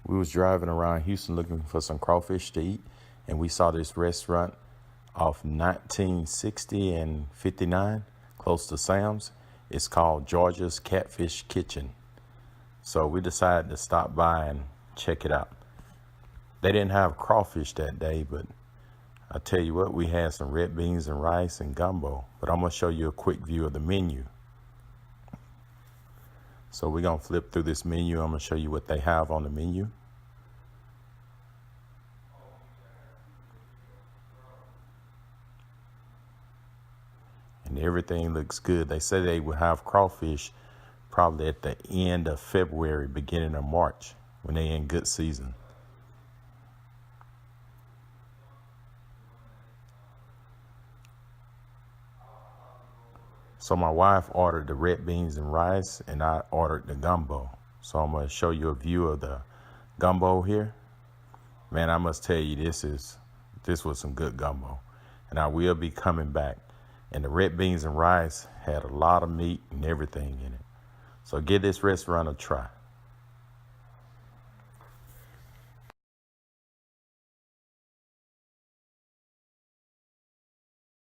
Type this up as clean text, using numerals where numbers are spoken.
We was driving around Houston looking for some crawfish to eat, and we saw this restaurant off 1960 and 59, close to Sam's. It's called Georgia's Catfish Kitchen. So we decided to stop by and check it out. They didn't have crawfish that day, but I tell you what, we had some red beans and rice and gumbo. But I'm gonna show you a quick view of the menu. So we're gonna flip through this menu. I'm gonna show you what they have on the menu. And everything looks good. They say they would have crawfish probably at the end of February, beginning of March, when they're in good season. So my wife ordered the red beans and rice, and I ordered the gumbo. So I'm gonna show you a view of the gumbo here. Man, I must tell you, this was some good gumbo, and I will be coming back. And the red beans and rice had a lot of meat and everything in it. So give this restaurant a try.